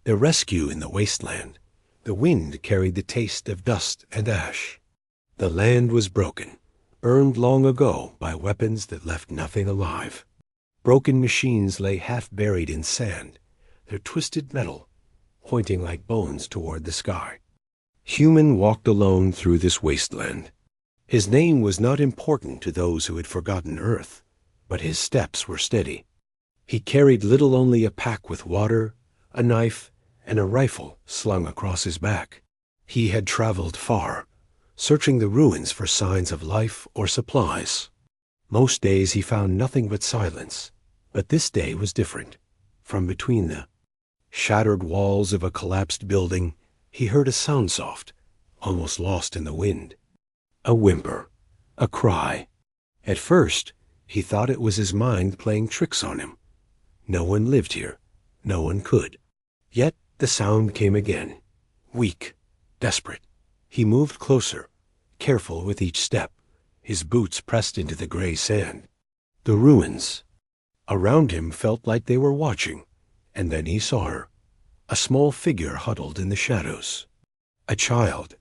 The rescue in the wasteland. The wind carried the taste of dust and ash. The land was broken, burned long ago by weapons that left nothing alive. Broken machines lay half buried in sand, their twisted metal pointing like bones toward the sky. Human walked alone through this wasteland. His name was not important to those who had forgotten Earth, but his steps were steady. He carried little, only a pack with water, a knife, and a rifle slung across his back. He had traveled far, searching the ruins for signs of life or supplies. Most days he found nothing but silence, but this day was different. From between the shattered walls of a collapsed building, he heard a sound soft, almost lost in the wind. A whimper, a cry. At first, he thought it was his mind playing tricks on him. No one lived here. No one could. Yet the sound came again, weak, desperate. He moved closer, careful with each step, his boots pressed into the gray sand. The ruins around him felt like they were watching, and then he saw her, a small figure huddled in the shadows. A child.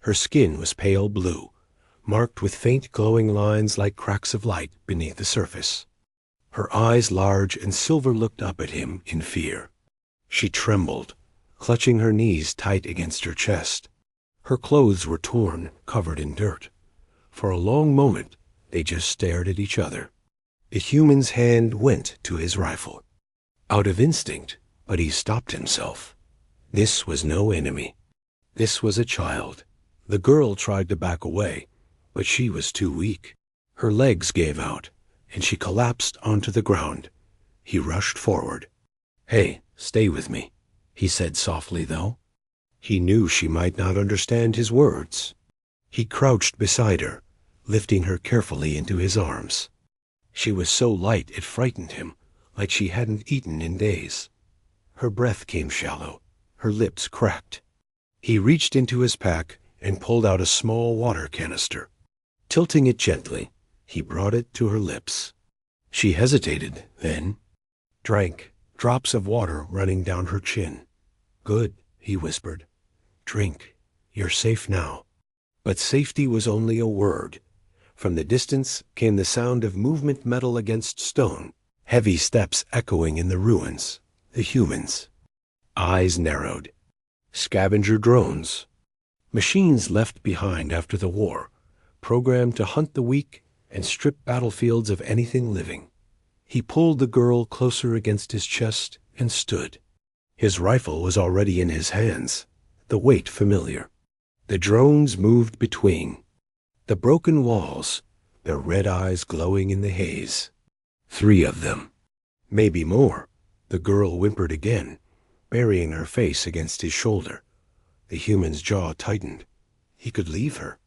Her skin was pale blue, marked with faint glowing lines like cracks of light beneath the surface. Her eyes large and silver looked up at him in fear. She trembled, clutching her knees tight against her chest. Her clothes were torn, covered in dirt. For a long moment, they just stared at each other. The human's hand went to his rifle. Out of instinct, but he stopped himself. This was no enemy. This was a child. The girl tried to back away, but she was too weak. Her legs gave out, and she collapsed onto the ground. He rushed forward. "Hey, stay with me," he said softly, though. He knew she might not understand his words. He crouched beside her, lifting her carefully into his arms. She was so light it frightened him, like she hadn't eaten in days. Her breath came shallow, her lips cracked. He reached into his pack and pulled out a small water canister. Tilting it gently, he brought it to her lips. She hesitated, then drank, drops of water running down her chin. "Good," he whispered. "Drink. You're safe now." But safety was only a word. From the distance came the sound of movement, metal against stone, heavy steps echoing in the ruins. The humans. Eyes narrowed. Scavenger drones. Machines left behind after the war, programmed to hunt the weak and strip battlefields of anything living. He pulled the girl closer against his chest and stood. His rifle was already in his hands, the weight familiar. The drones moved between. The broken walls, their red eyes glowing in the haze. 3 of them. Maybe more. The girl whimpered again, burying her face against his shoulder. The human's jaw tightened. He could leave her.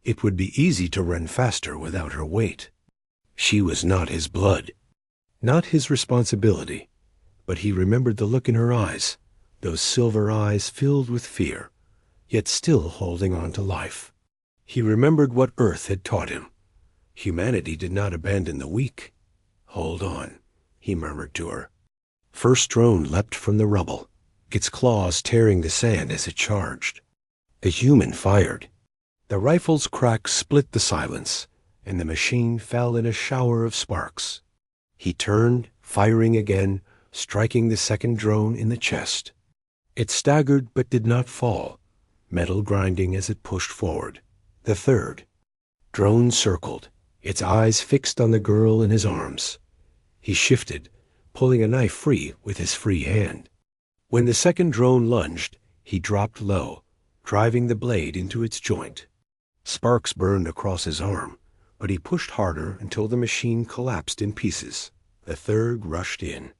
It would be easy to run faster without her weight. She was not his blood, not his responsibility, but he remembered the look in her eyes, those silver eyes filled with fear, yet still holding on to life. He remembered what Earth had taught him. Humanity did not abandon the weak. "Hold on," he murmured to her. First drone leapt from the rubble, its claws tearing the sand as it charged. The human fired. The rifle's crack split the silence, and the machine fell in a shower of sparks. He turned, firing again, striking the second drone in the chest. It staggered but did not fall, metal grinding as it pushed forward. The third. Drone circled, its eyes fixed on the girl in his arms. He shifted, pulling a knife free with his free hand. When the second drone lunged, he dropped low, driving the blade into its joint. Sparks burned across his arm, but he pushed harder until the machine collapsed in pieces. The third rushed in.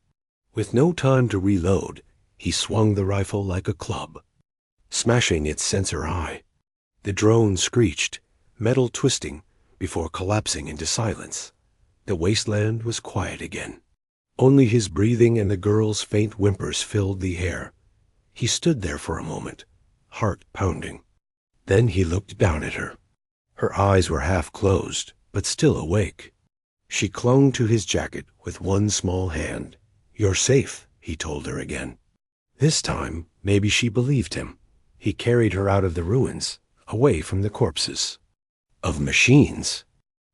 With no time to reload, he swung the rifle like a club, smashing its sensor high. The drone screeched, metal twisting, before collapsing into silence. The wasteland was quiet again. Only his breathing and the girl's faint whimpers filled the air. He stood there for a moment, heart pounding. Then he looked down at her. Her eyes were half closed, but still awake. She clung to his jacket with one small hand. "You're safe," he told her again. This time, maybe she believed him. He carried her out of the ruins, away from the corpses of machines.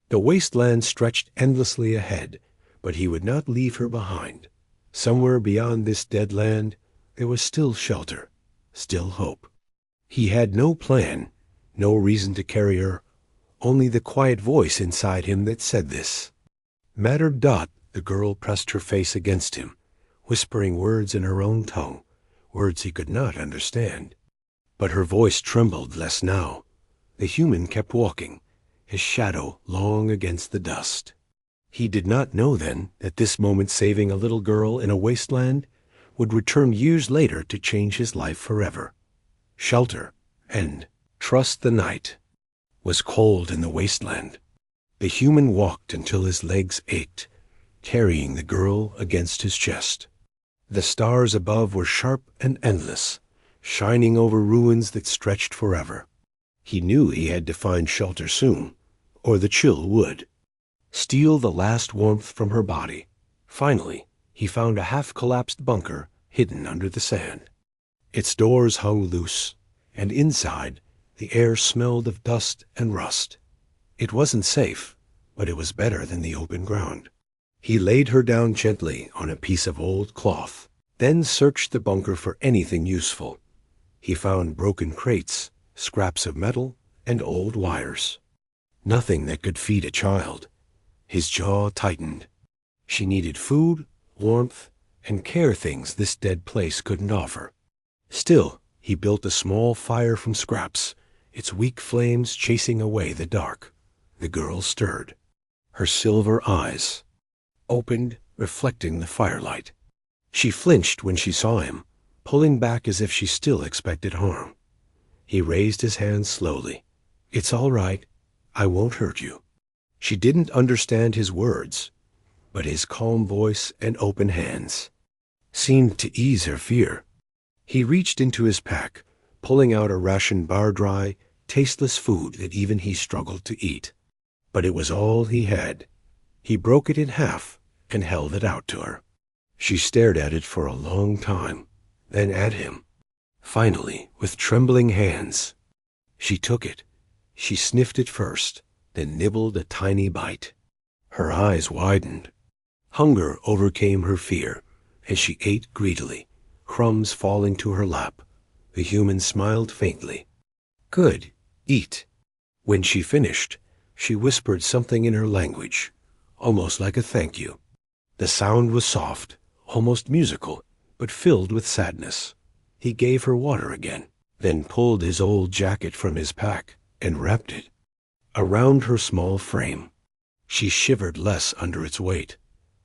The wasteland stretched endlessly ahead, but he would not leave her behind. Somewhere beyond this dead land, there was still shelter, still hope. He had no plan, no reason to carry her, only the quiet voice inside him that said this. Mattered Dot, the girl pressed her face against him, whispering words in her own tongue, words he could not understand. But her voice trembled less now. The human kept walking, his shadow long against the dust. He did not know then that this moment saving a little girl in a wasteland would return years later to change his life forever. Shelter and trust the night was cold in the wasteland. The human walked until his legs ached, carrying the girl against his chest. The stars above were sharp and endless, shining over ruins that stretched forever. He knew he had to find shelter soon, or the chill would steal the last warmth from her body. Finally, he found a half-collapsed bunker hidden under the sand. Its doors hung loose, and inside, the air smelled of dust and rust. It wasn't safe, but it was better than the open ground. He laid her down gently on a piece of old cloth, then searched the bunker for anything useful. He found broken crates, scraps of metal, and old wires. Nothing that could feed a child. His jaw tightened. She needed food, warmth, and care things this dead place couldn't offer. Still, he built a small fire from scraps, its weak flames chasing away the dark. The girl stirred. Her silver eyes opened, reflecting the firelight. She flinched when she saw him, pulling back as if she still expected harm. He raised his hands slowly. "It's all right. I won't hurt you." She didn't understand his words, but his calm voice and open hands seemed to ease her fear. He reached into his pack, pulling out a ration bar-dry, tasteless food that even he struggled to eat. But it was all he had. He broke it in half and held it out to her. She stared at it for a long time, then at him. Finally, with trembling hands, she took it. She sniffed it first, then nibbled a tiny bite. Her eyes widened. Hunger overcame her fear as she ate greedily, crumbs falling to her lap. The human smiled faintly. "Good, eat." When she finished, she whispered something in her language, almost like a thank you. The sound was soft, almost musical, but filled with sadness. He gave her water again, then pulled his old jacket from his pack and wrapped it around her small frame. She shivered less under its weight.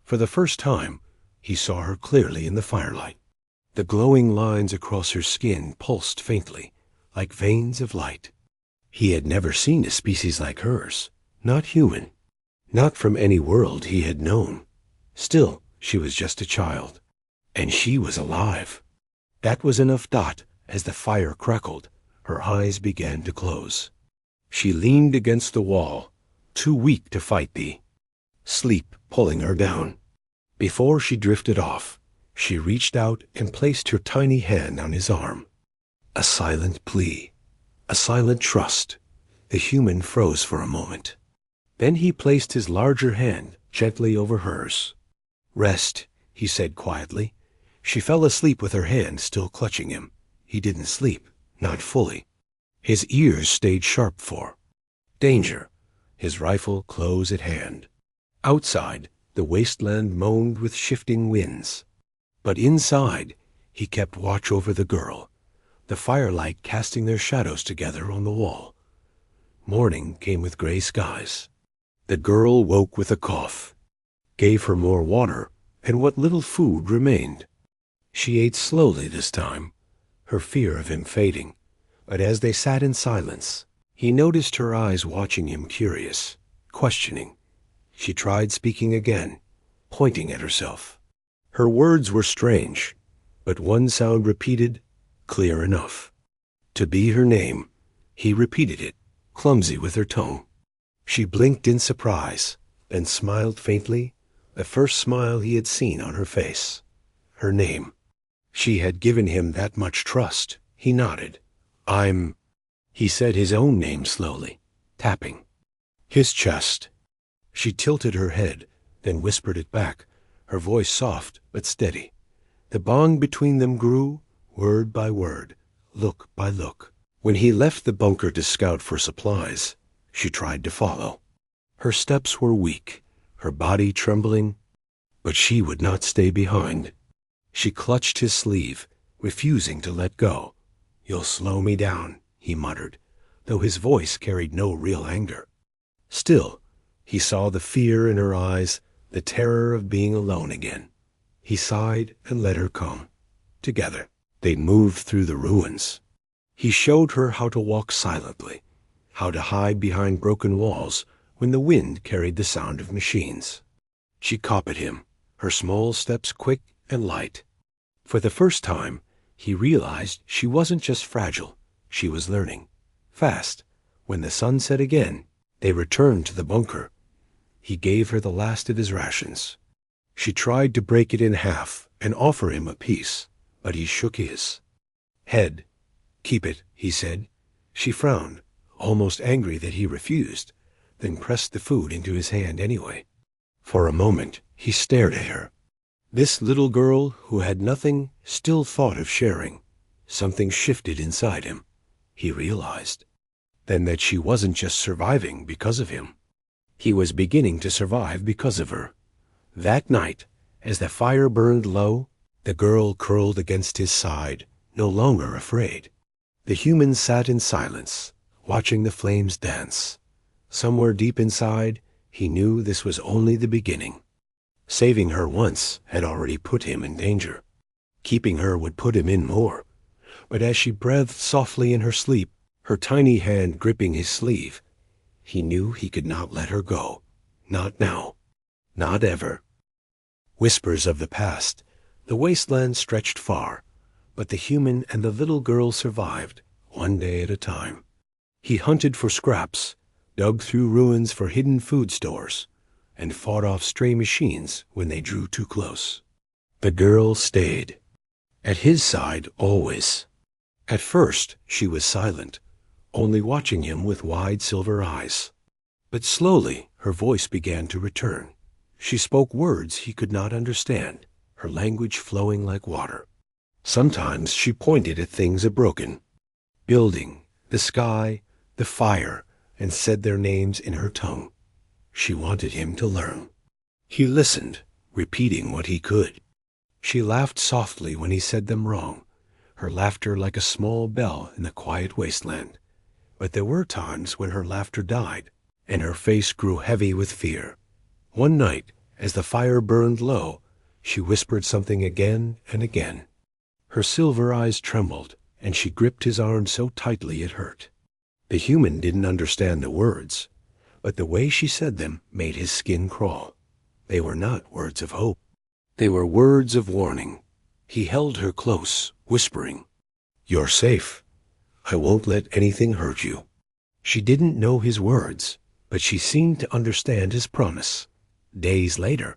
For the first time, he saw her clearly in the firelight. The glowing lines across her skin pulsed faintly, like veins of light. He had never seen a species like hers, not human, not from any world he had known. Still, she was just a child, and she was alive. That was enough. Dot, as the fire crackled, her eyes began to close. She leaned against the wall, too weak to fight thee, sleep pulling her down. Before she drifted off, she reached out and placed her tiny hand on his arm. A silent plea, a silent trust. The human froze for a moment. Then he placed his larger hand gently over hers. "Rest," he said quietly. She fell asleep with her hand still clutching him. He didn't sleep, not fully. His ears stayed sharp for danger, his rifle close at hand. Outside, the wasteland moaned with shifting winds. But inside, he kept watch over the girl, the firelight casting their shadows together on the wall. Morning came with gray skies. The girl woke with a cough, gave her more water and what little food remained. She ate slowly this time, her fear of him fading. But as they sat in silence, he noticed her eyes watching him, curious, questioning. She tried speaking again, pointing at herself. Her words were strange, but one sound repeated, clear enough. To be her name, he repeated it, clumsy with her tongue. She blinked in surprise, then smiled faintly, the first smile he had seen on her face. Her name. She had given him that much trust. He nodded. He said his own name slowly, tapping his chest. She tilted her head, then whispered it back, her voice soft but steady. The bond between them grew, word by word, look by look. When he left the bunker to scout for supplies, she tried to follow. Her steps were weak, her body trembling, but she would not stay behind. She clutched his sleeve, refusing to let go. "You'll slow me down," he muttered, though his voice carried no real anger. Still, he saw the fear in her eyes, the terror of being alone again. He sighed and let her come. Together, they moved through the ruins. He showed her how to walk silently, how to hide behind broken walls when the wind carried the sound of machines. She copied him, her small steps quick and light. For the first time, he realized she wasn't just fragile, she was learning. Fast, when the sun set again, they returned to the bunker. He gave her the last of his rations. She tried to break it in half and offer him a piece, but he shook his head. "Keep it," he said. She frowned, almost angry that he refused, then pressed the food into his hand anyway. For a moment, he stared at her. This little girl who had nothing still thought of sharing. Something shifted inside him. He realized then that she wasn't just surviving because of him. He was beginning to survive because of her. That night, as the fire burned low, the girl curled against his side, no longer afraid. The human sat in silence, watching the flames dance. Somewhere deep inside, he knew this was only the beginning. Saving her once had already put him in danger. Keeping her would put him in more. But as she breathed softly in her sleep, her tiny hand gripping his sleeve, he knew he could not let her go. Not now. Not ever. Whispers of the past. The wasteland stretched far, but the human and the little girl survived, one day at a time. He hunted for scraps, dug through ruins for hidden food stores, and fought off stray machines when they drew too close. The girl stayed. At his side always. At first she was silent, only watching him with wide silver eyes. But slowly her voice began to return. She spoke words he could not understand, her language flowing like water. Sometimes she pointed at things broken, building, the sky, the fire, and said their names in her tongue. She wanted him to learn. He listened, repeating what he could. She laughed softly when he said them wrong, her laughter like a small bell in the quiet wasteland. But there were times when her laughter died, and her face grew heavy with fear. One night, as the fire burned low, she whispered something again and again. Her silver eyes trembled, and she gripped his arm so tightly it hurt. The human didn't understand the words, but the way she said them made his skin crawl. They were not words of hope. They were words of warning. He held her close, whispering, "You're safe. I won't let anything hurt you." She didn't know his words, but she seemed to understand his promise. Days later,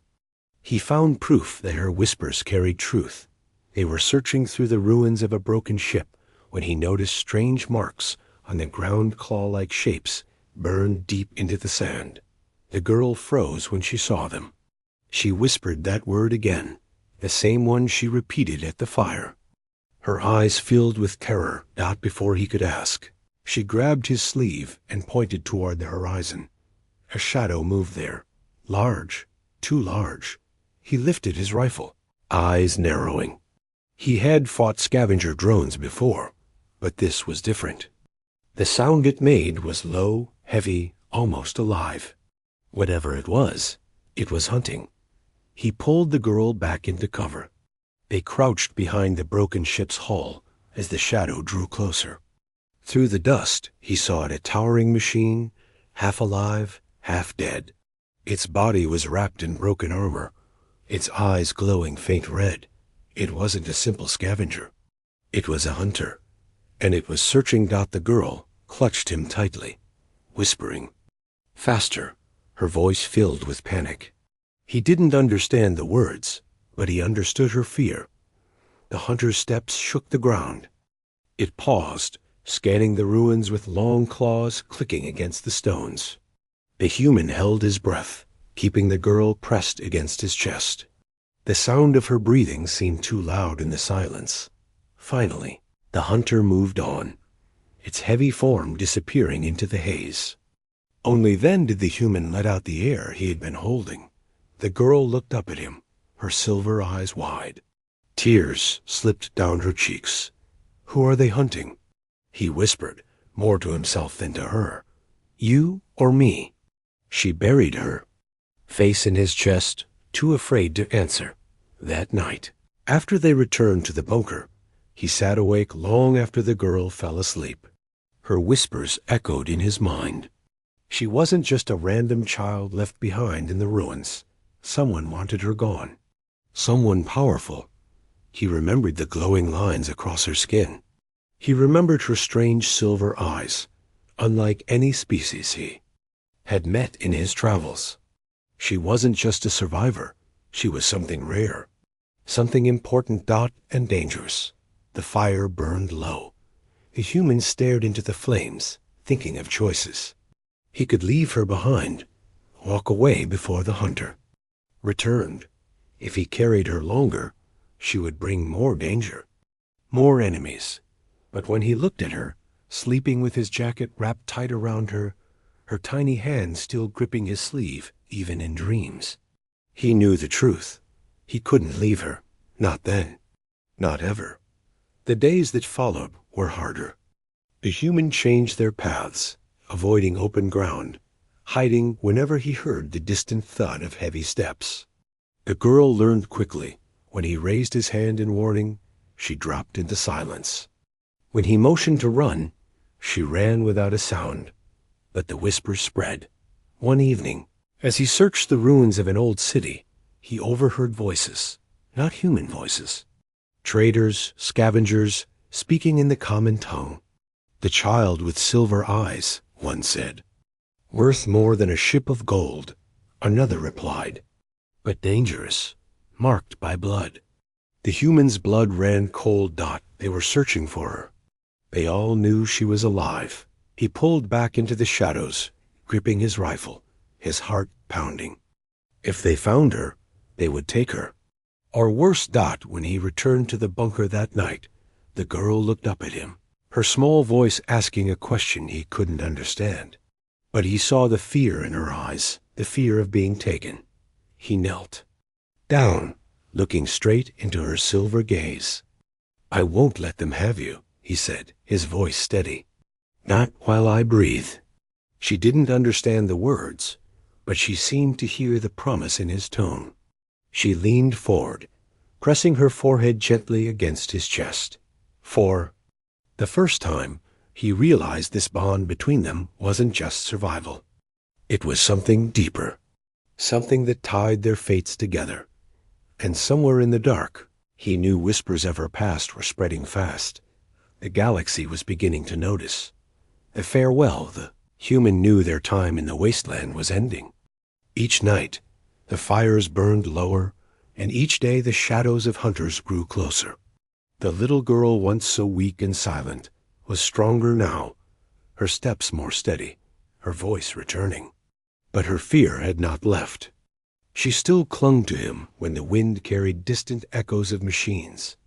he found proof that her whispers carried truth. They were searching through the ruins of a broken ship when he noticed strange marks on the ground, claw-like shapes burned deep into the sand. The girl froze when she saw them. She whispered that word again, the same one she repeated at the fire. Her eyes filled with terror not before he could ask. She grabbed his sleeve and pointed toward the horizon. A shadow moved there, large, too large. He lifted his rifle, eyes narrowing. He had fought scavenger drones before, but this was different. The sound it made was low, heavy, almost alive. Whatever it was hunting. He pulled the girl back into cover. They crouched behind the broken ship's hull as the shadow drew closer. Through the dust, he saw it a towering machine, half alive, half dead. Its body was wrapped in broken armor, its eyes glowing faint red. It wasn't a simple scavenger. It was a hunter, and it was searching. The girl clutched him tightly, whispering, "Faster," her voice filled with panic. He didn't understand the words, but he understood her fear. the hunter's steps shook the ground. It paused, scanning the ruins with long claws clicking against the stones. The human held his breath, keeping the girl pressed against his chest. The sound of her breathing seemed too loud in the silence. Finally, the hunter moved on, its heavy form disappearing into the haze. Only then did the human let out the air he had been holding. The girl looked up at him, her silver eyes wide. Tears slipped down her cheeks. "Who are they hunting?" He whispered, more to himself than to her. "You or me?" She buried her face in his chest, too afraid to answer. That night, after they returned to the bunker, he sat awake long after the girl fell asleep. Her whispers echoed in his mind. She wasn't just a random child left behind in the ruins. Someone wanted her gone. Someone powerful. He remembered the glowing lines across her skin. He remembered her strange silver eyes, unlike any species he had met in his travels. She wasn't just a survivor. She was something rare, something important and dangerous. The fire burned low. The human stared into the flames, thinking of choices. He could leave her behind, walk away before the hunter returned. If he carried her longer, she would bring more danger, more enemies. But when he looked at her, sleeping with his jacket wrapped tight around her, her tiny hand still gripping his sleeve, even in dreams, he knew the truth. He couldn't leave her. Not then. Not ever. The days that followed were harder. The human changed their paths, avoiding open ground, hiding whenever he heard the distant thud of heavy steps. The girl learned quickly. When he raised his hand in warning, she dropped into silence. When he motioned to run, she ran without a sound. But the whispers spread. One evening, as he searched the ruins of an old city, he overheard voices, not human voices. Traders, scavengers, speaking in the common tongue. "The child with silver eyes," one said. "Worth more than a ship of gold," another replied. "But dangerous, marked by blood." The human's blood ran cold. They were searching for her. They all knew she was alive. He pulled back into the shadows, gripping his rifle, his heart pounding. If they found her, they would take her. Or worse. When he returned to the bunker that night, the girl looked up at him, her small voice asking a question he couldn't understand. But he saw the fear in her eyes, the fear of being taken. He knelt down, looking straight into her silver gaze. "I won't let them have you," he said, his voice steady. "Not while I breathe." She didn't understand the words, but she seemed to hear the promise in his tone. She leaned forward, pressing her forehead gently against his chest. For the first time, he realized this bond between them wasn't just survival. It was something deeper, something that tied their fates together. And somewhere in the dark, he knew whispers of her past were spreading fast. The galaxy was beginning to notice. The farewell, the human knew their time in the wasteland was ending. Each night, the fires burned lower, and each day the shadows of hunters grew closer. The little girl, once so weak and silent, was stronger now, her steps more steady, her voice returning. But her fear had not left. She still clung to him when the wind carried distant echoes of machines.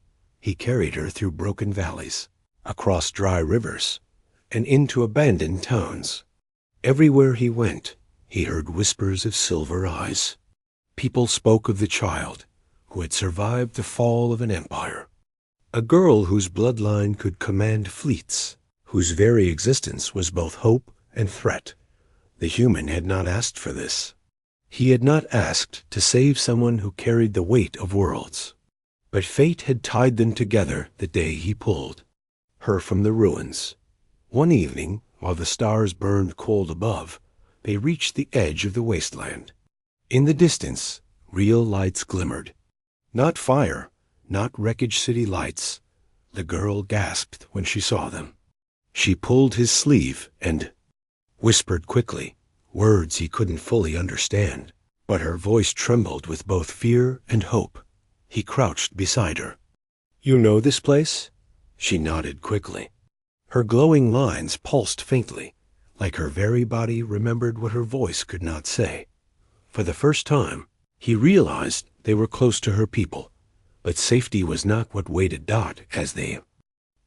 He carried her through broken valleys, across dry rivers, and into abandoned towns. Everywhere he went, he heard whispers of silver eyes. People spoke of the child who had survived the fall of an empire, a girl whose bloodline could command fleets, whose very existence was both hope and threat. The human had not asked for this. He had not asked to save someone who carried the weight of worlds. But fate had tied them together the day he pulled her from the ruins. One evening, while the stars burned cold above, they reached the edge of the wasteland. In the distance, real lights glimmered. Not fire, not wreckage city lights. The girl gasped when she saw them. She pulled his sleeve and whispered quickly, words he couldn't fully understand, but her voice trembled with both fear and hope. He crouched beside her. You know this place? She nodded quickly. Her glowing lines pulsed faintly, like her very body remembered what her voice could not say. For the first time, he realized they were close to her people, but safety was not what waited Dot as they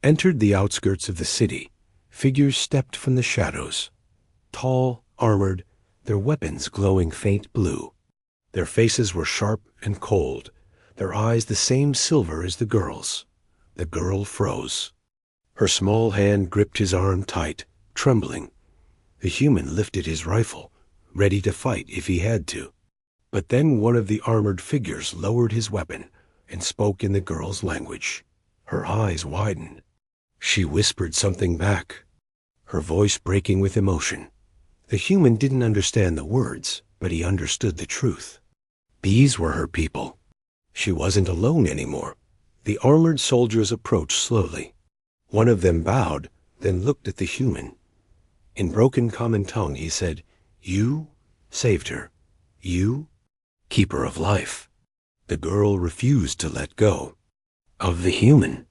entered the outskirts of the city. Figures stepped from the shadows, tall, armored, their weapons glowing faint blue. Their faces were sharp and cold, their eyes the same silver as the girl's. The girl froze. Her small hand gripped his arm tight, trembling. The human lifted his rifle, ready to fight if he had to. But then one of the armored figures lowered his weapon and spoke in the girl's language. Her eyes widened. She whispered something back, her voice breaking with emotion. The human didn't understand the words, but he understood the truth. These were her people. She wasn't alone anymore. The armored soldiers approached slowly. One of them bowed, then looked at the human. In broken common tongue, he said, "You saved her. You, keeper of life." The girl refused to let go of the human.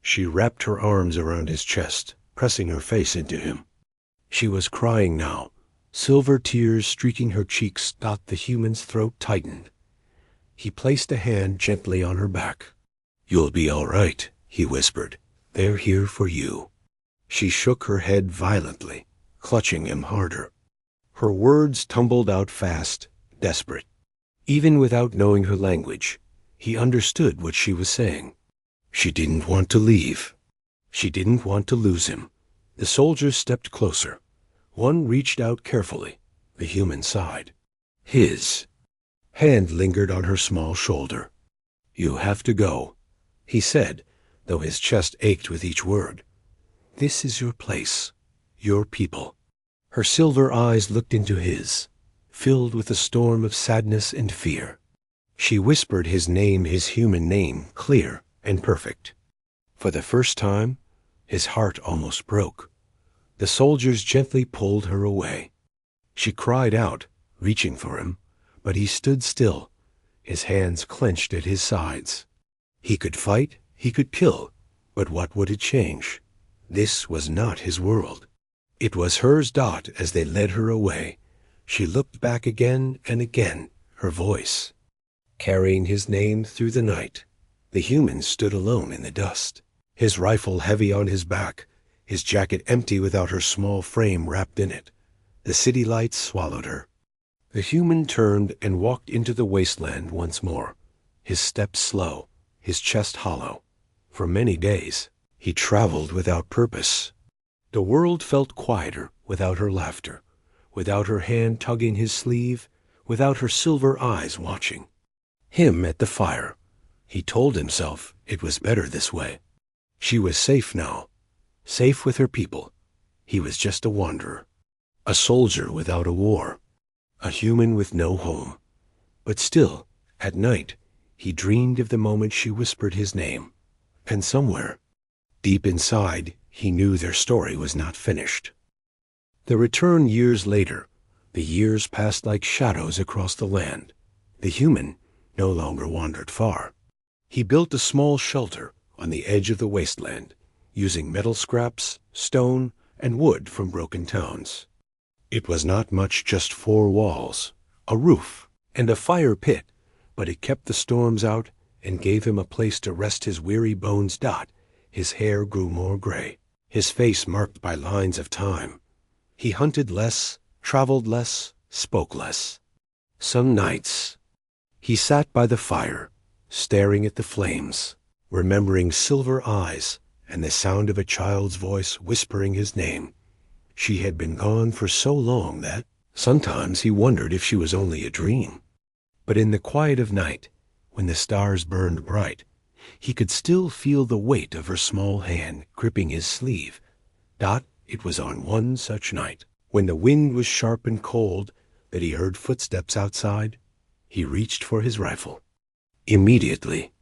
She wrapped her arms around his chest, pressing her face into him. She was crying now, silver tears streaking her cheeks. The human's throat tightened. He placed a hand gently on her back. "You'll be all right," he whispered. "They're here for you." She shook her head violently, clutching him harder. Her words tumbled out fast, desperate. Even without knowing her language, he understood what she was saying. She didn't want to leave. She didn't want to lose him. The soldiers stepped closer. One reached out carefully. The human sighed. His hand lingered on her small shoulder. "You have to go," he said, though his chest ached with each word. "This is your place, your people." Her silver eyes looked into his, filled with a storm of sadness and fear. She whispered his name, his human name, clear and perfect. For the first time, his heart almost broke. The soldiers gently pulled her away. She cried out, reaching for him, but he stood still, his hands clenched at his sides. He could fight, he could kill, but what would it change? This was not his world. It was hers. As they led her away, she looked back again and again, her voice carrying his name through the night. The human stood alone in the dust, his rifle heavy on his back, his jacket empty without her small frame wrapped in it. The city lights swallowed her. The human turned and walked into the wasteland once more, his steps slow, his chest hollow. For many days, he traveled without purpose. The world felt quieter without her laughter, without her hand tugging his sleeve, without her silver eyes watching him at the fire. He told himself it was better this way. She was safe now, safe with her people. He was just a wanderer, a soldier without a war, a human with no home. But still, at night, he dreamed of the moment she whispered his name. And somewhere, deep inside, he knew their story was not finished. The return years later. The years passed like shadows across the land. The human no longer wandered far. He built a small shelter on the edge of the wasteland, using metal scraps, stone, and wood from broken towns. It was not much, just 4 walls, a roof, and a fire pit, but it kept the storms out and gave him a place to rest his weary bones. His hair grew more gray, his face marked by lines of time. He hunted less, traveled less, spoke less. Some nights, he sat by the fire, staring at the flames, remembering silver eyes and the sound of a child's voice whispering his name. She had been gone for so long that sometimes he wondered if she was only a dream. But in the quiet of night, when the stars burned bright, he could still feel the weight of her small hand gripping his sleeve. It was on one such night, when the wind was sharp and cold, that he heard footsteps outside. He reached for his rifle. Immediately,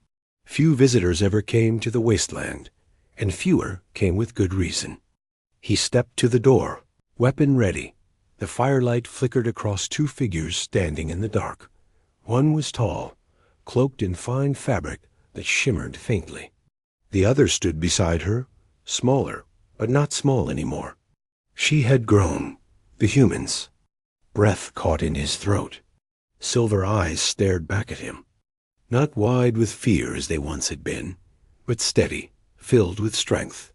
few visitors ever came to the wasteland, and fewer came with good reason. He stepped to the door, weapon ready. The firelight flickered across 2 figures standing in the dark. One was tall, cloaked in fine fabric that shimmered faintly. The other stood beside her, smaller, but not small anymore. She had grown, the humans. Breath caught in his throat. Silver eyes stared back at him, not wide with fear as they once had been, but steady, filled with strength.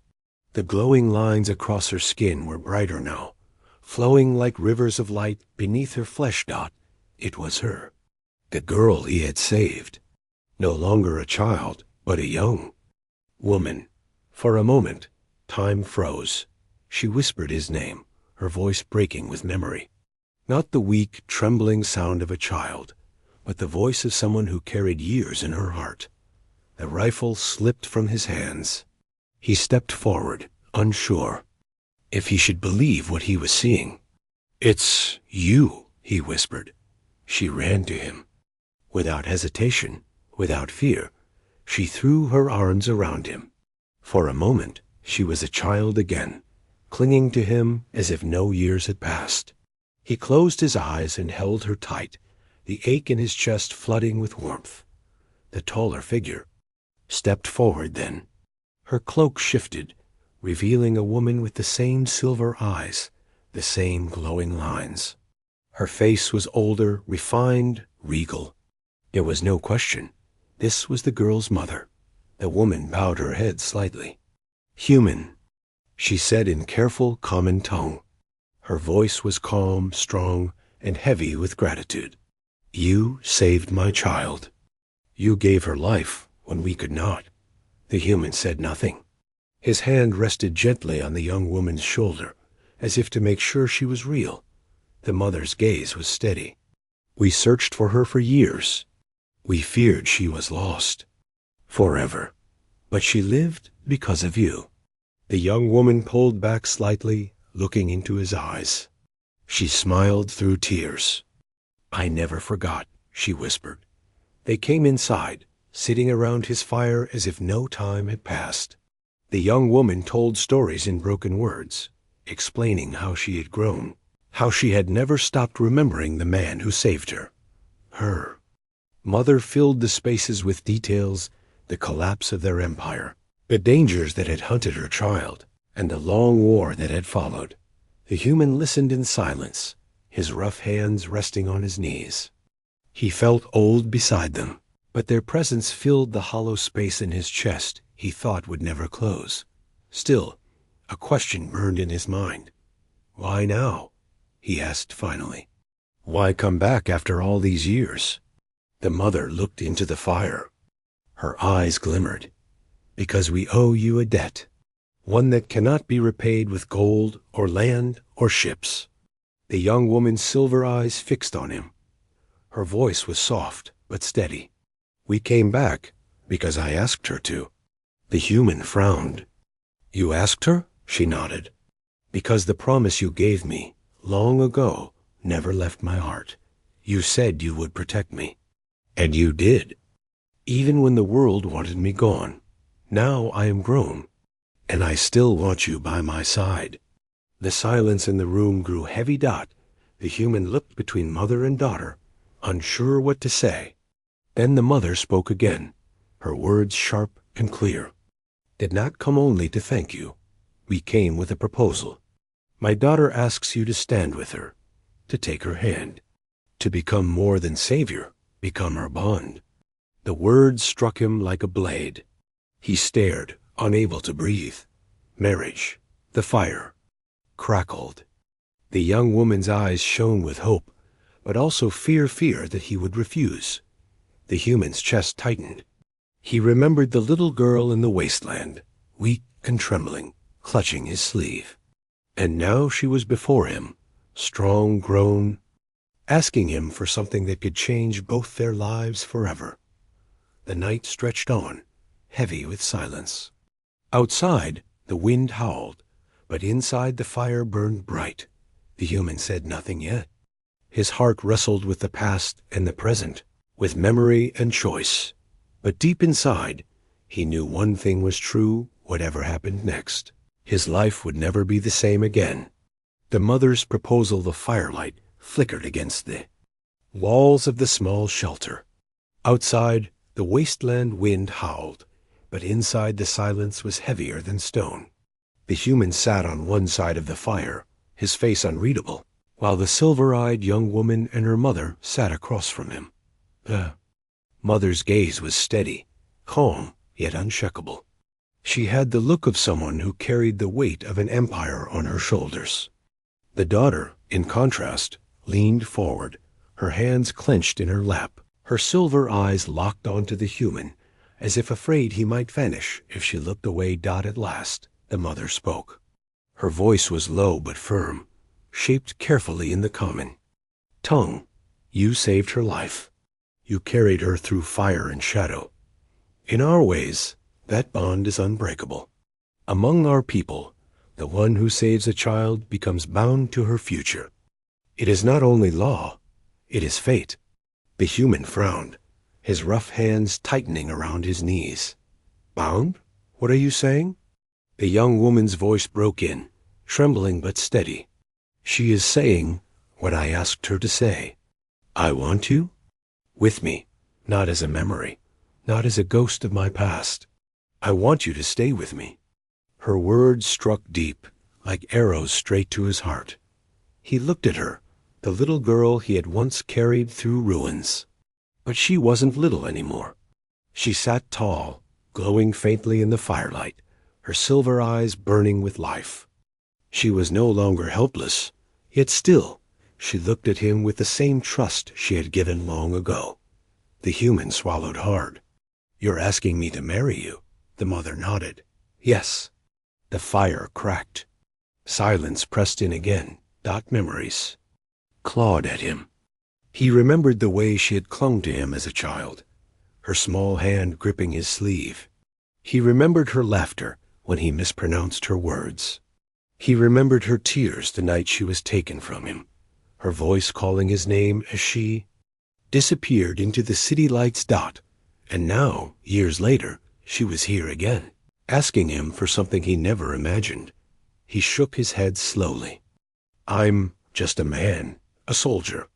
The glowing lines across her skin were brighter now, flowing like rivers of light beneath her flesh dot. It was her, the girl he had saved. No longer a child, but a young woman. For a moment, time froze. She whispered his name, her voice breaking with memory. Not the weak, trembling sound of a child, but the voice of someone who carried years in her heart. The rifle slipped from his hands. He stepped forward, unsure if he should believe what he was seeing. "It's you," he whispered. She ran to him. Without hesitation, without fear, she threw her arms around him. For a moment, she was a child again, clinging to him as if no years had passed. He closed his eyes and held her tight, the ache in his chest flooding with warmth. The taller figure stepped forward then. Her cloak shifted, revealing a woman with the same silver eyes, the same glowing lines. Her face was older, refined, regal. There was no question. This was the girl's mother. The woman bowed her head slightly. "Human," she said in careful, common tongue. Her voice was calm, strong, and heavy with gratitude. "You saved my child. You gave her life when we could not." The human said nothing. His hand rested gently on the young woman's shoulder, as if to make sure she was real. The mother's gaze was steady. "We searched for her for years. We feared she was lost. Forever. But she lived because of you." The young woman pulled back slightly, looking into his eyes. She smiled through tears. "I never forgot," she whispered. They came inside, sitting around his fire as if no time had passed. The young woman told stories in broken words, explaining how she had grown, how she had never stopped remembering the man who saved her. Her mother filled the spaces with details, the collapse of their empire, the dangers that had hunted her child, and the long war that had followed. The human listened in silence, his rough hands resting on his knees. He felt old beside them, but their presence filled the hollow space in his chest he thought would never close. Still, a question burned in his mind. "Why now?" he asked finally. "Why come back after all these years?" The mother looked into the fire. Her eyes glimmered. "Because we owe you a debt, one that cannot be repaid with gold or land or ships." The young woman's silver eyes fixed on him. Her voice was soft but steady. "We came back because I asked her to." The human frowned. "You asked her?" She nodded. "Because the promise you gave me long ago never left my heart. You said you would protect me. And you did. Even when the world wanted me gone. Now I am grown, and I still want you by my side." The silence in the room grew heavy. The human looked between mother and daughter, unsure what to say. Then the mother spoke again, her words sharp and clear. "Did not come only to thank you. We came with a proposal. My daughter asks you to stand with her, to take her hand, to become more than savior, become her bond." The words struck him like a blade. He stared, unable to breathe. Marriage, the fire, crackled. The young woman's eyes shone with hope, but also fear that he would refuse. The human's chest tightened. He remembered the little girl in the wasteland, weak and trembling, clutching his sleeve. And now she was before him, strong, grown, asking him for something that could change both their lives forever. The night stretched on, heavy with silence. Outside, the wind howled, but inside the fire burned bright. The human said nothing yet. His heart wrestled with the past and the present, with memory and choice. But deep inside, he knew one thing was true, whatever happened next. His life would never be the same again. The mother's proposal, the firelight, flickered against the walls of the small shelter. Outside, the wasteland wind howled, but inside the silence was heavier than stone. The human sat on one side of the fire, his face unreadable, while the silver-eyed young woman and her mother sat across from him. The mother's gaze was steady, calm, yet unshakable. She had the look of someone who carried the weight of an empire on her shoulders. The daughter, in contrast, leaned forward, her hands clenched in her lap, her silver eyes locked onto the human, as if afraid he might vanish if she looked away. At last, the mother spoke. Her voice was low but firm, shaped carefully in the common. Tongue, you saved her life. You carried her through fire and shadow. In our ways, that bond is unbreakable. Among our people, the one who saves a child becomes bound to her future. It is not only law, it is fate. The human frowned, his rough hands tightening around his knees. Bound? What are you saying? The young woman's voice broke in, trembling but steady. She is saying what I asked her to say. I want you with me, not as a memory, not as a ghost of my past. I want you to stay with me. Her words struck deep, like arrows straight to his heart. He looked at her, the little girl he had once carried through ruins. But she wasn't little anymore. She sat tall, glowing faintly in the firelight, her silver eyes burning with life. She was no longer helpless, yet still she looked at him with the same trust she had given long ago. The human swallowed hard. You're asking me to marry you? The mother nodded. Yes. The fire cracked. Silence pressed in again. Memories clawed at him. He remembered the way she had clung to him as a child, her small hand gripping his sleeve. He remembered her laughter when he mispronounced her words. He remembered her tears the night she was taken from him, her voice calling his name as she disappeared into the city lights. And now, years later, she was here again, asking him for something he never imagined. He shook his head slowly. I'm just a man, a soldier,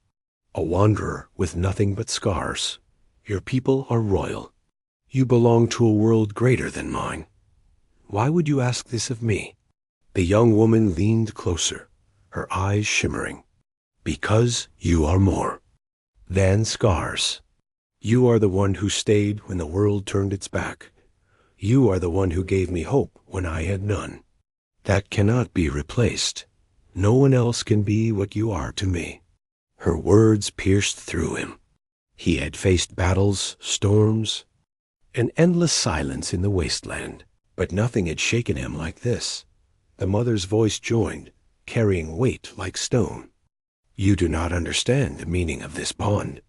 a wanderer with nothing but scars. Your people are royal. You belong to a world greater than mine. Why would you ask this of me? The young woman leaned closer, her eyes shimmering. Because you are more than scars. You are the one who stayed when the world turned its back. You are the one who gave me hope when I had none. That cannot be replaced. No one else can be what you are to me. Her words pierced through him. He had faced battles, storms, an endless silence in the wasteland, but nothing had shaken him like this. The mother's voice joined, carrying weight like stone. You do not understand the meaning of this bond.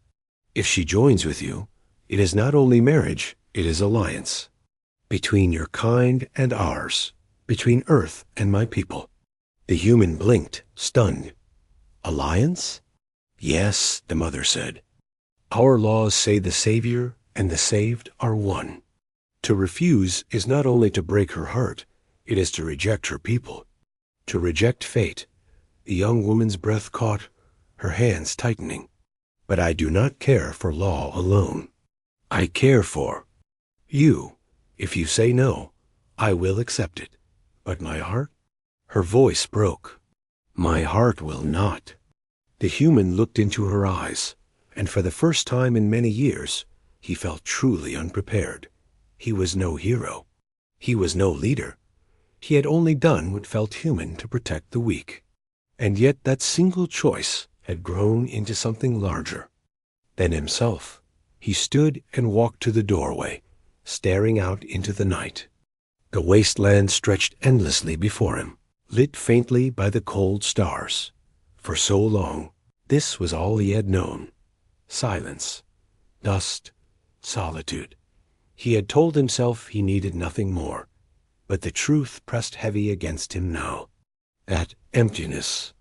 If she joins with you, it is not only marriage, it is alliance. Between your kind and ours, between Earth and my people. The human blinked, stunned. Alliance? Yes, the mother said. Our laws say the Savior and the saved are one. To refuse is not only to break her heart, it is to reject her people, to reject fate. The young woman's breath caught, her hands tightening. But I do not care for law alone. I care for you. If you say no, I will accept it. But my heart? Her voice broke. My heart will not. The human looked into her eyes, and for the first time in many years, he felt truly unprepared. He was no hero. He was no leader. He had only done what felt human to protect the weak. And yet that single choice had grown into something larger than himself. He stood and walked to the doorway, staring out into the night. The wasteland stretched endlessly before him, lit faintly by the cold stars. For so long, this was all he had known. Silence, dust, solitude. He had told himself he needed nothing more, but the truth pressed heavy against him now. That emptiness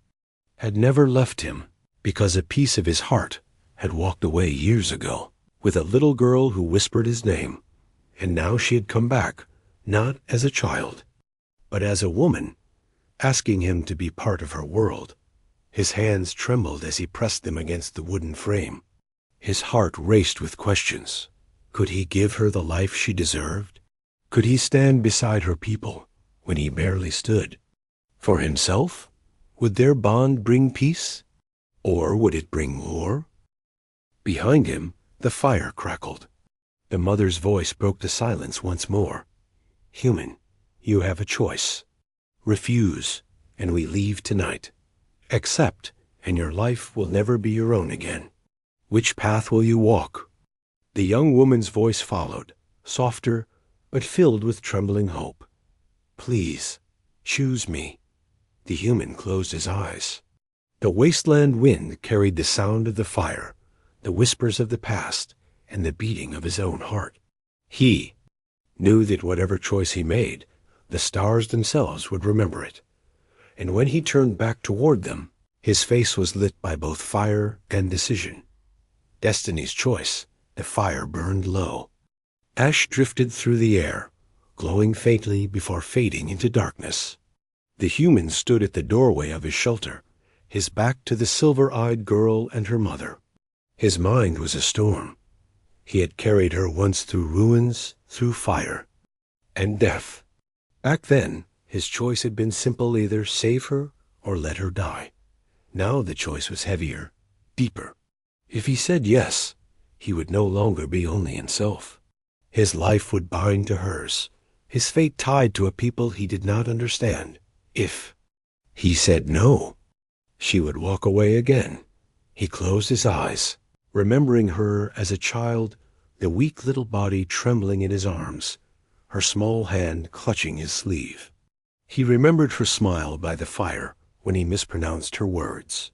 had never left him because a piece of his heart had walked away years ago with a little girl who whispered his name, and now she had come back, not as a child, but as a woman, asking him to be part of her world. His hands trembled as he pressed them against the wooden frame. His heart raced with questions. Could he give her the life she deserved? Could he stand beside her people when he barely stood? For himself? Would their bond bring peace? Or would it bring war? Behind him, the fire crackled. The mother's voice broke the silence once more. Human, you have a choice. Refuse, and we leave tonight. Accept, and your life will never be your own again. Which path will you walk? The young woman's voice followed, softer, but filled with trembling hope. Please, choose me. The human closed his eyes. The wasteland wind carried the sound of the fire, the whispers of the past, and the beating of his own heart. He knew that whatever choice he made, the stars themselves would remember it. And when he turned back toward them, his face was lit by both fire and decision. Destiny's choice, the fire burned low. Ash drifted through the air, glowing faintly before fading into darkness. The human stood at the doorway of his shelter, his back to the silver-eyed girl and her mother. His mind was a storm. He had carried her once through ruins, through fire, and death. Back then, his choice had been simple: either save her or let her die. Now the choice was heavier, deeper. If he said yes, he would no longer be only himself. His life would bind to hers, his fate tied to a people he did not understand. If he said no, she would walk away again. He closed his eyes, remembering her as a child, the weak little body trembling in his arms, her small hand clutching his sleeve. He remembered her smile by the fire when he mispronounced her words.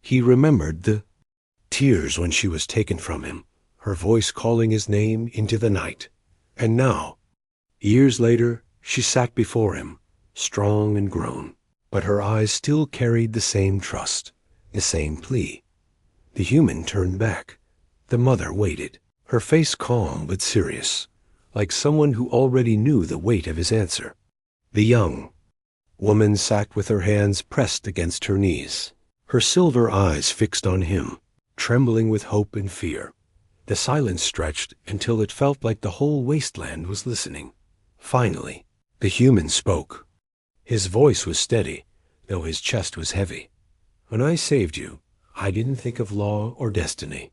He remembered the tears when she was taken from him, her voice calling his name into the night. And now, years later, she sat before him, strong and grown, but her eyes still carried the same trust, the same plea. The human turned back. The mother waited, her face calm but serious, like someone who already knew the weight of his answer. The young woman sat with her hands pressed against her knees, her silver eyes fixed on him, trembling with hope and fear. The silence stretched until it felt like the whole wasteland was listening. Finally, the human spoke. His voice was steady, though his chest was heavy. When I saved you, I didn't think of law or destiny.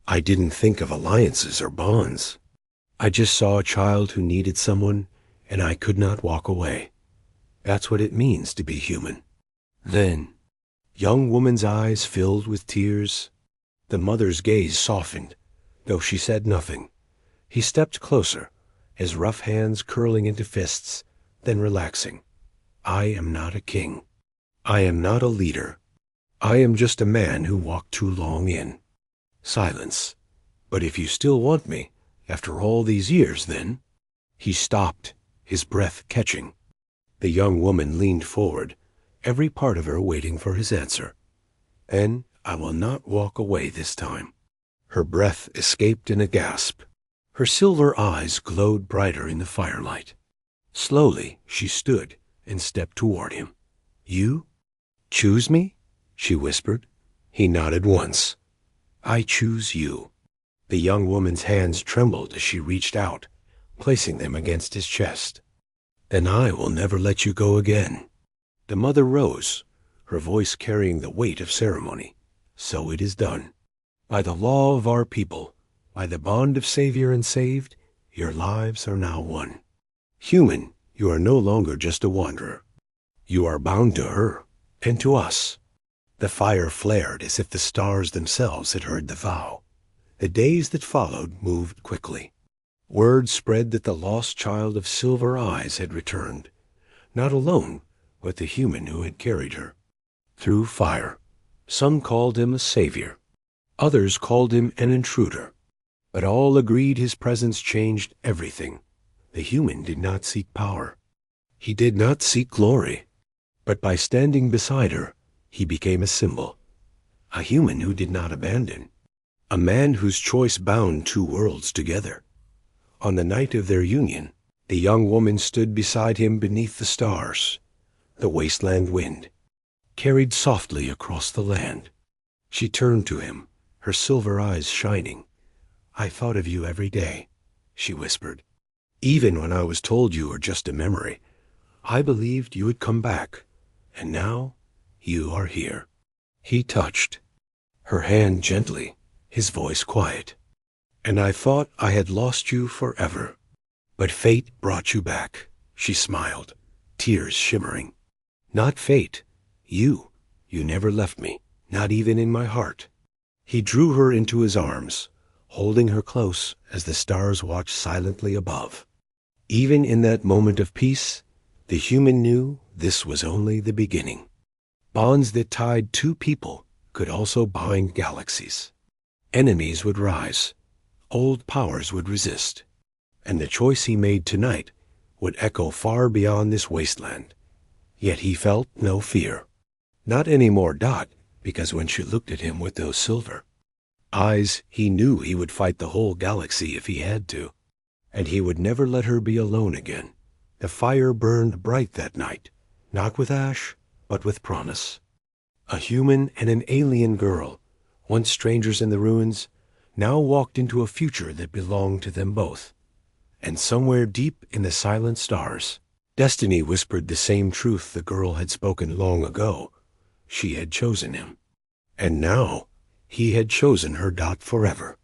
I didn't think of alliances or bonds. I just saw a child who needed someone, and I could not walk away. That's what it means to be human. Then, young woman's eyes filled with tears. The mother's gaze softened, though she said nothing. He stepped closer, his rough hands curling into fists, then relaxing. I am not a king. I am not a leader. I am just a man who walked too long in. Silence. But if you still want me, after all these years, then... He stopped, his breath catching. The young woman leaned forward, every part of her waiting for his answer. And I will not walk away this time. Her breath escaped in a gasp. Her silver eyes glowed brighter in the firelight. Slowly, she stood and stepped toward him. You? Choose me? She whispered. He nodded once. I choose you. The young woman's hands trembled as she reached out, placing them against his chest. Then I will never let you go again. The mother rose, her voice carrying the weight of ceremony. So it is done. By the law of our people, by the bond of Savior and saved, your lives are now one. Human, you are no longer just a wanderer. You are bound to her, and to us. The fire flared as if the stars themselves had heard the vow. The days that followed moved quickly. Word spread that the lost child of silver eyes had returned, not alone, but the human who had carried her. Through fire, some called him a savior. Others called him an intruder. But all agreed his presence changed everything. The human did not seek power. He did not seek glory. But by standing beside her, he became a symbol. A human who did not abandon. A man whose choice bound two worlds together. On the night of their union, the young woman stood beside him beneath the stars. The wasteland wind carried softly across the land. She turned to him, her silver eyes shining. I thought of you every day, she whispered. Even when I was told you were just a memory, I believed you would come back. And now you are here." He touched her hand gently, his voice quiet. "And I thought I had lost you forever. But fate brought you back," she smiled, tears shimmering. "Not fate. You. You never left me, not even in my heart." He drew her into his arms, holding her close as the stars watched silently above. Even in that moment of peace, the human knew this was only the beginning. Bonds that tied two people could also bind galaxies. Enemies would rise, old powers would resist, and the choice he made tonight would echo far beyond this wasteland. Yet he felt no fear. Not any more Dot, because when she looked at him with those silver eyes, he knew he would fight the whole galaxy if he had to. And he would never let her be alone again. The fire burned bright that night, not with ash, but with promise. A human and an alien girl, once strangers in the ruins, now walked into a future that belonged to them both. And somewhere deep in the silent stars, destiny whispered the same truth the girl had spoken long ago. She had chosen him. And now he had chosen her Dot forever.